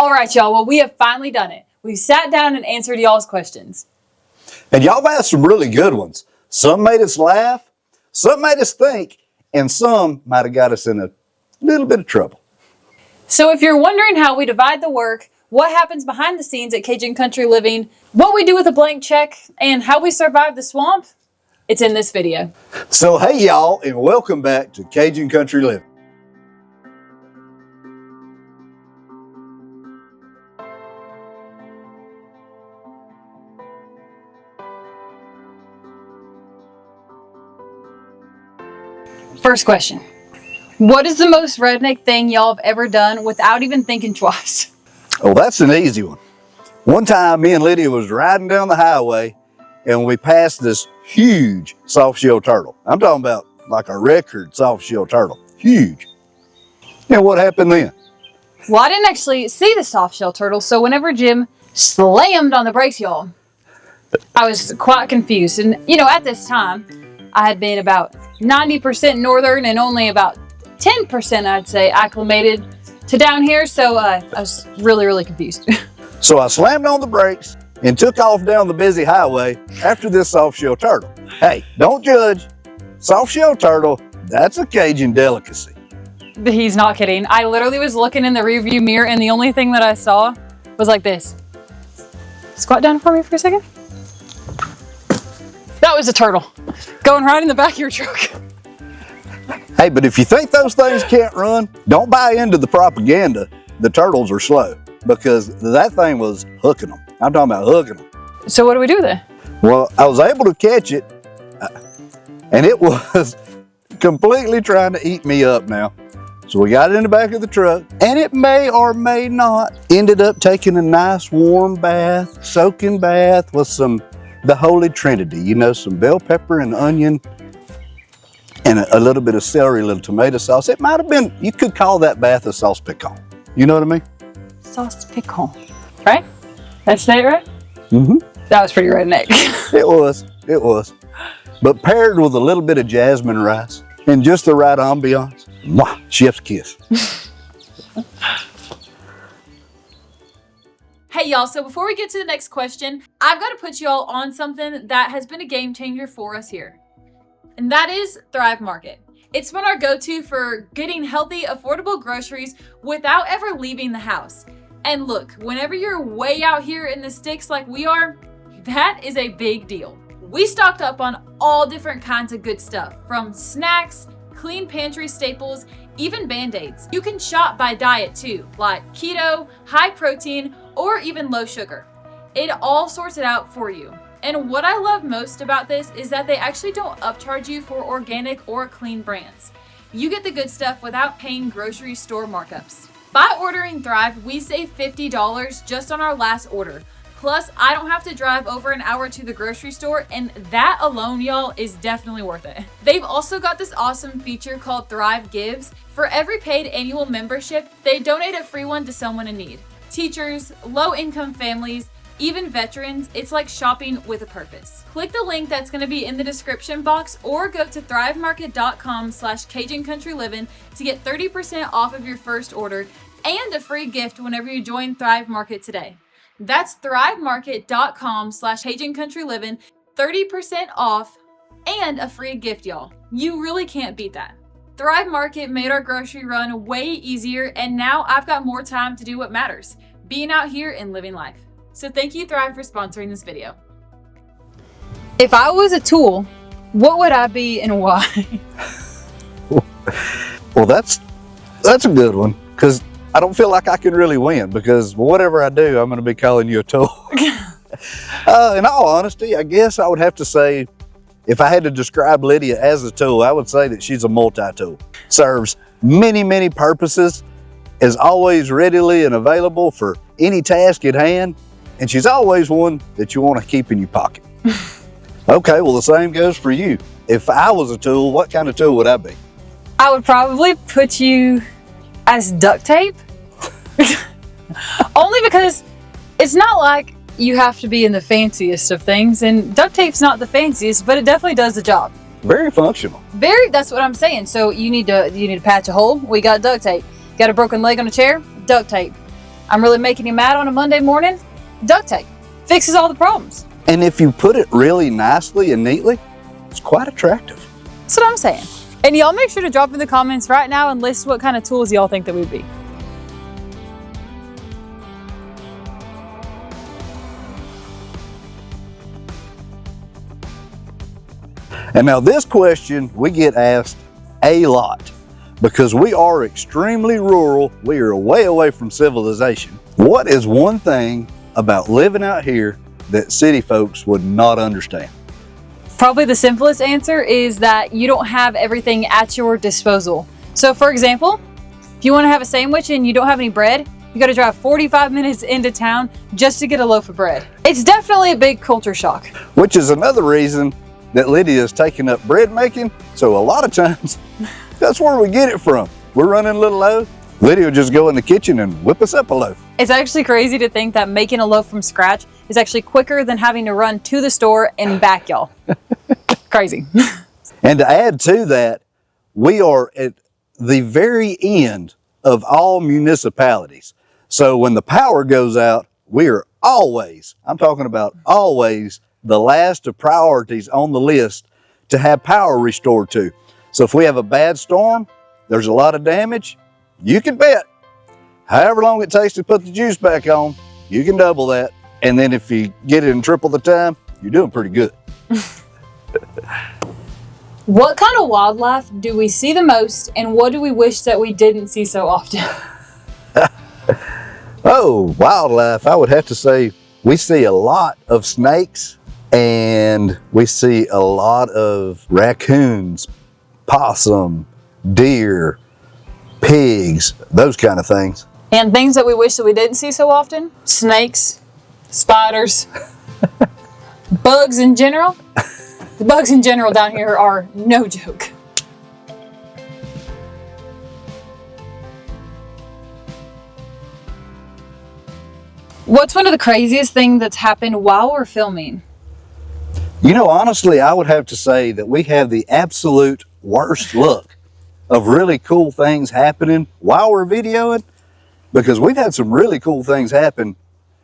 All right, y'all. Well, we have finally done it. We sat down and answered y'all's questions. And y'all have asked some really good ones. Some made us laugh, some made us think, and some might have got us in a little bit of trouble. So if you're wondering how we divide the work, what happens behind the scenes at Cajun Country Living, what we do with a blank check, and how we survive the swamp, it's in this video. So hey y'all, and welcome back to Cajun Country Livin. First question. What is the most redneck thing y'all have ever done without even thinking twice? Oh, that's an easy one. One time, me and Lydia was riding down the highway and we passed this huge soft-shell turtle. I'm talking about like a record soft-shell turtle. Huge. And what happened then? Well, I didn't actually see the soft-shell turtle, so whenever Jim slammed on the brakes, y'all, I was quite confused. And, you know, at this time, I had been about 90% northern and only about 10%, I'd say, acclimated to down here. So I was really confused. So I slammed on the brakes and took off down the busy highway after this soft-shell turtle. Hey, don't judge. Soft-shell turtle, that's a Cajun delicacy. He's not kidding. I literally was looking in the rearview mirror and the only thing that I saw was like this. Squat down for me for a second. That was a turtle going right in the back of your truck. Hey, but if you think those things can't run, don't buy into the propaganda. The turtles are slow because that thing was hooking them. I'm talking about hooking them. So what do we do then? Well, I was able to catch it and it was completely trying to eat me up now. So we got it in the back of the truck and it may or may not ended up taking a nice warm bath, soaking bath with the Holy Trinity, you know, some bell pepper and onion and a little bit of celery, a little tomato sauce. It might have been, you could call that bath a sauce piquant. You know what I mean? Sauce piquant, right? That's it, right? Mm-hmm. That was pretty redneck. It was. But paired with a little bit of jasmine rice and just the right ambiance, mwah, chef's kiss. Hey y'all, so before we get to the next question, I've got to put you all on something that has been a game changer for us here. And that is Thrive Market. It's been our go-to for getting healthy, affordable groceries without ever leaving the house. And look, whenever you're way out here in the sticks like we are, that is a big deal. We stocked up on all different kinds of good stuff, from snacks, clean pantry staples, even Band-Aids. You can shop by diet too, like keto, high protein, or even low sugar. It all sorts it out for you. And what I love most about this is that they actually don't upcharge you for organic or clean brands. You get the good stuff without paying grocery store markups. By ordering Thrive, we save $50 just on our last order. Plus, I don't have to drive over an hour to the grocery store, and that alone, y'all, is definitely worth it. They've also got this awesome feature called Thrive Gives. For every paid annual membership, they donate a free one to someone in need. Teachers, low-income families, even veterans, it's like shopping with a purpose. Click the link that's going to be in the description box or go to thrivemarket.com/Cajun Country Livin to get 30% off of your first order and a free gift whenever you join Thrive Market today. That's thrivemarket.com/Cajun Country Livin, 30% off and a free gift, y'all. You really can't beat that. Thrive Market made our grocery run way easier, and now I've got more time to do what matters, being out here and living life. So thank you, Thrive, for sponsoring this video. If I was a tool, what would I be and why? Well, that's a good one because I don't feel like I can really win because whatever I do, I'm going to be calling you a tool. In all honesty, I guess I would have to say, if I had to describe Lydia as a tool, I would say that she's a multi-tool. Serves many purposes, is always readily and available for any task at hand, and she's always one that you want to keep in your pocket. Okay, well, the same goes for you. If I was a tool, what kind of tool would I be? I would probably put you as duct tape. Only because it's not like you have to be in the fanciest of things, and duct tape's not the fanciest, but it definitely does the job. Very functional. That's what I'm saying. So you need to patch a hole, we got duct tape. Got a broken leg on a chair, duct tape. I'm really making you mad on a Monday morning? Duct tape. Fixes all the problems. And if you put it really nicely and neatly, it's quite attractive. That's what I'm saying. And y'all make sure to drop in the comments right now and list what kind of tools y'all think that would be. And now this question we get asked a lot because we are extremely rural. We are way away from civilization. What is one thing about living out here that city folks would not understand? Probably the simplest answer is that you don't have everything at your disposal. So for example, if you want to have a sandwich and you don't have any bread, you got to drive 45 minutes into town just to get a loaf of bread. It's definitely a big culture shock. Which is another reason that Lydia is taking up bread making. So a lot of times, that's where we get it from. We're running a little low. Lydia will just go in the kitchen and whip us up a loaf. It's actually crazy to think that making a loaf from scratch is actually quicker than having to run to the store and back, y'all. Crazy. And to add to that, we are at the very end of all municipalities. So when the power goes out, we are always, I'm talking about always, the last of priorities on the list to have power restored to. So if we have a bad storm, there's a lot of damage, you can bet, however long it takes to put the juice back on, you can double that. And then if you get it in triple the time, you're doing pretty good. What kind of wildlife do we see the most, and what do we wish that we didn't see so often? Oh, wildlife, I would have to say we see a lot of snakes and we see a lot of raccoons, possum, deer, pigs, those kind of things. And things that we wish that we didn't see so often? Snakes, spiders, bugs in general. The bugs in general down here are no joke. What's one of the craziest things that's happened while we're filming? You know, honestly, I would have to say that we have the absolute worst luck of really cool things happening while we're videoing, because we've had some really cool things happen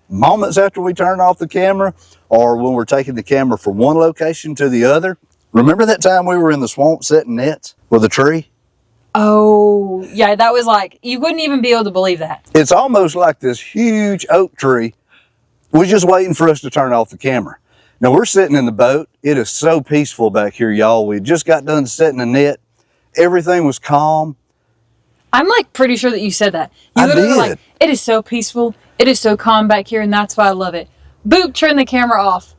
moments after we turn off the camera or when we're taking the camera from one location to the other. Remember that time we were in the swamp setting nets with a tree? Oh, yeah, that was like, you wouldn't even be able to believe that. It's almost like this huge oak tree was just waiting for us to turn off the camera. Now we're sitting in the boat. It is so peaceful back here, y'all. We just got done setting a net. Everything was calm. I'm like pretty sure that you said that. You I literally were did. like, it is so peaceful. It is so calm back here, and that's why I love it. Boop, turn the camera off.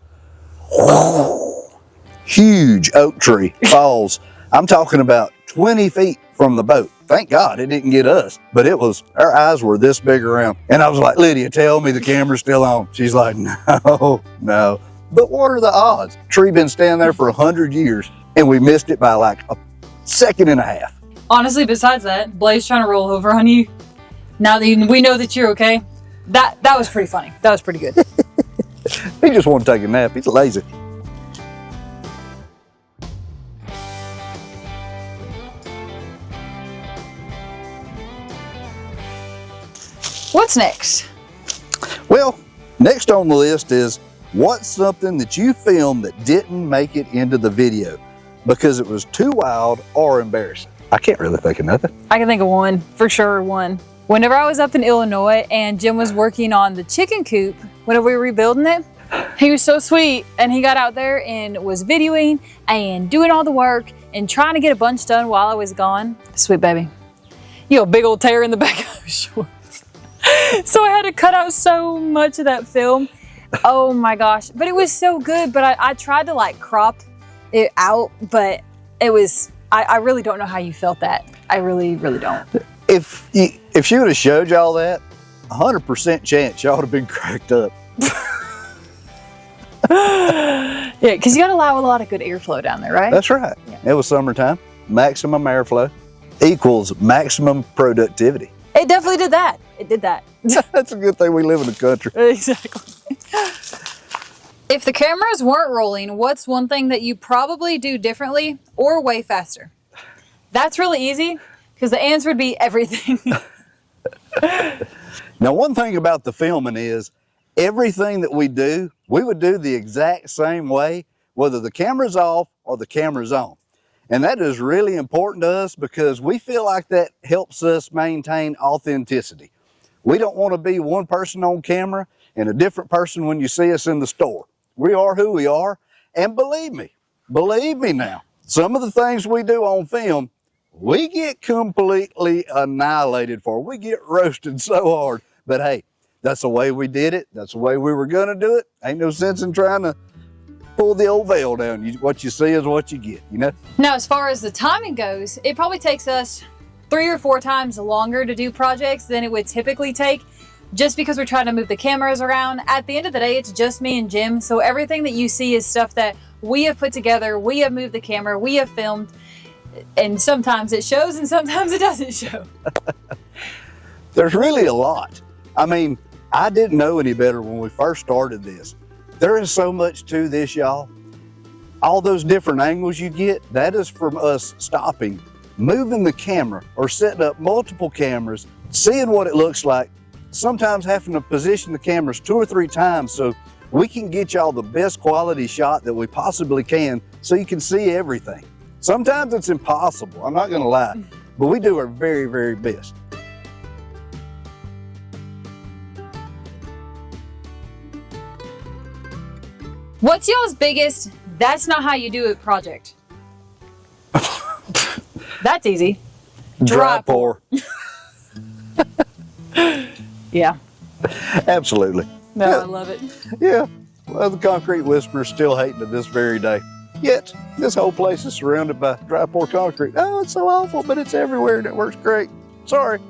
Huge oak tree falls. I'm talking about 20 feet from the boat. Thank God it didn't get us, but it was, our eyes were this big around. And I was like, Lydia, tell me the camera's still on. She's like, no. But what are the odds? Tree been standing there for 100 years and we missed it by like a second and a half. Honestly, besides that, Blaze trying to roll over on you. Now that we know that you're okay. That was pretty funny. That was pretty good. He just wanted to take a nap. He's lazy. What's next? Well, next on the list is what's something that you filmed that didn't make it into the video because it was too wild or embarrassing? I can't really think of nothing. I can think of one, for sure, one. Whenever I was up in Illinois and Jim was working on the chicken coop, whenever we were rebuilding it, he was so sweet and he got out there and was videoing and doing all the work and trying to get a bunch done while I was gone. Sweet baby. You know, a big old tear in the back of his shorts. So I had to cut out so much of that film. Oh my gosh. But it was so good. But I tried to like crop it out, but it was, I really don't know how you felt that. I really, really don't. If she would have showed y'all that, 100% chance y'all would have been cracked up. Yeah, because you got to allow a lot of good airflow down there, right? That's right. Yeah. It was summertime. Maximum airflow equals maximum productivity. It definitely did that. It did that. That's a good thing we live in the country. Exactly. If the cameras weren't rolling, what's one thing that you probably do differently or way faster? That's really easy because the answer would be everything. Now, one thing about the filming is everything that we do, we would do the exact same way, whether the camera's off or the camera's on. And that is really important to us because we feel like that helps us maintain authenticity. We don't want to be one person on camera and a different person when you see us in the store. We are who we are. And believe me now, some of the things we do on film, we get completely annihilated for. We get roasted so hard. But hey, that's the way we did it. That's the way we were going to do it. Ain't no sense in trying to pull the old veil down. What you see is what you get, you know? Now, as far as the timing goes, it probably takes us 3 or 4 times longer to do projects than it would typically take, just because we're trying to move the cameras around. At the end of the day, it's just me and Jim. So everything that you see is stuff that we have put together. We have moved the camera, we have filmed, and sometimes it shows and sometimes it doesn't show. There's really a lot. I mean, I didn't know any better when we first started this. There is so much to this, y'all. All those different angles you get, that is from us stopping, moving the camera or setting up multiple cameras, seeing what it looks like, sometimes having to position the cameras 2 or 3 times so we can get y'all the best quality shot that we possibly can so you can see everything. Sometimes it's impossible, I'm not gonna lie, but we do our very, very best. What's y'all's biggest, that's not how you do it project? That's easy. Dry pour. Yeah. Absolutely. No, Yeah. I love it. Yeah, well, the concrete whisperer's still hating it this very day. Yet, this whole place is surrounded by dry pour concrete. Oh, it's so awful, but it's everywhere and it works great. Sorry.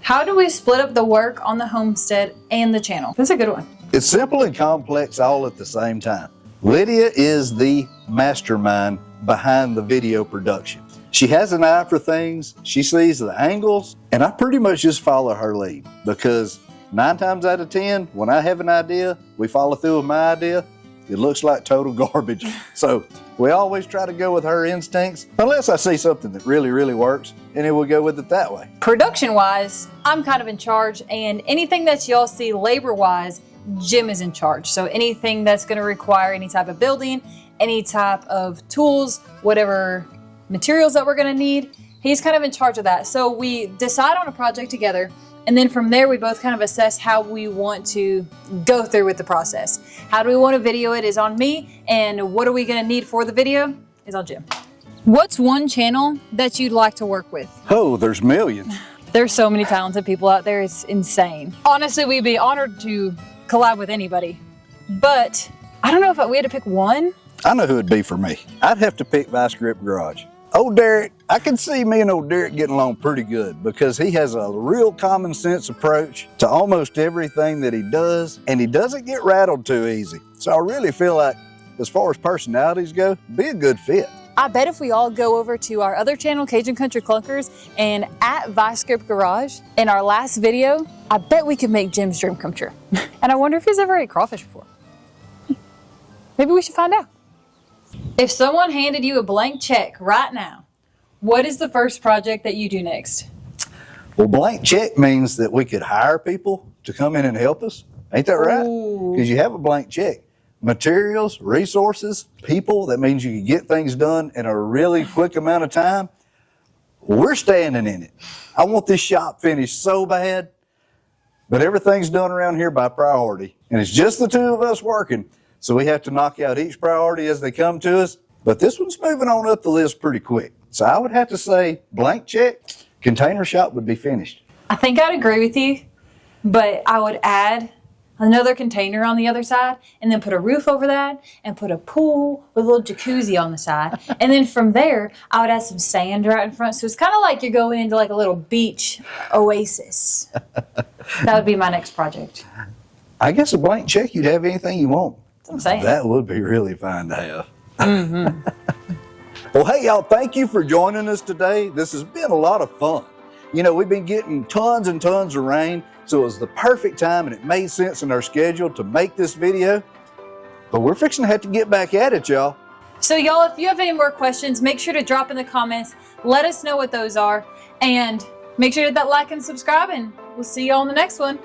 How do we split up the work on the homestead and the channel? That's a good one. It's simple and complex all at the same time. Lydia is the mastermind behind the video production. She has an eye for things, she sees the angles, and I pretty much just follow her lead because 9 times out of 10, when I have an idea, we follow through with my idea, it looks like total garbage. So we always try to go with her instincts, unless I see something that really, really works, and then we'll go with it that way. Production-wise, I'm kind of in charge, and anything that y'all see labor-wise, Jim is in charge. So anything that's going to require any type of building, any type of tools, whatever materials that we're going to need, he's kind of in charge of that. So we decide on a project together, and then from there we both kind of assess how we want to go through with the process. How do we want to video it is on me, and what are we going to need for the video is on Jim. What's one channel that you'd like to work with? Oh, there's millions. There's so many talented people out there, it's insane. Honestly, we'd be honored to collab with anybody, but I don't know if we had to pick one. I know who it'd be for me. I'd have to pick Vice Grip Garage. Old Derek, I can see me and old Derek getting along pretty good because he has a real common sense approach to almost everything that he does, and he doesn't get rattled too easy. So I really feel like, as far as personalities go, be a good fit. I bet if we all go over to our other channel, Cajun Country Clunkers, and at Vice Grip Garage, in our last video, I bet we could make Jim's dream come true. And I wonder if he's ever ate crawfish before. Maybe we should find out. If someone handed you a blank check right now, what is the first project that you do next? Well, blank check means that we could hire people to come in and help us. Ain't that right? Because you have a blank check. Materials, resources, people, that means you can get things done in a really quick amount of time. We're standing in it. I want this shop finished so bad, but everything's done around here by priority. And it's just the 2 of us working. So we have to knock out each priority as they come to us. But this one's moving on up the list pretty quick. So I would have to say blank check, container shop would be finished. I think I'd agree with you, but I would add another container on the other side and then put a roof over that and put a pool with a little jacuzzi on the side. And then from there, I would add some sand right in front. So it's kind of like you're going into like a little beach oasis. That would be my next project. I guess a blank check, you'd have anything you want. That's what I'm saying. That would be really fine to have. Well, hey, y'all, thank you for joining us today. This has been a lot of fun. You know, we've been getting tons and tons of rain, so it was the perfect time and it made sense in our schedule to make this video. But we're fixing to have to get back at it, y'all. So y'all, if you have any more questions, make sure to drop in the comments. Let us know what those are. And make sure to hit that like and subscribe, and we'll see y'all in the next one.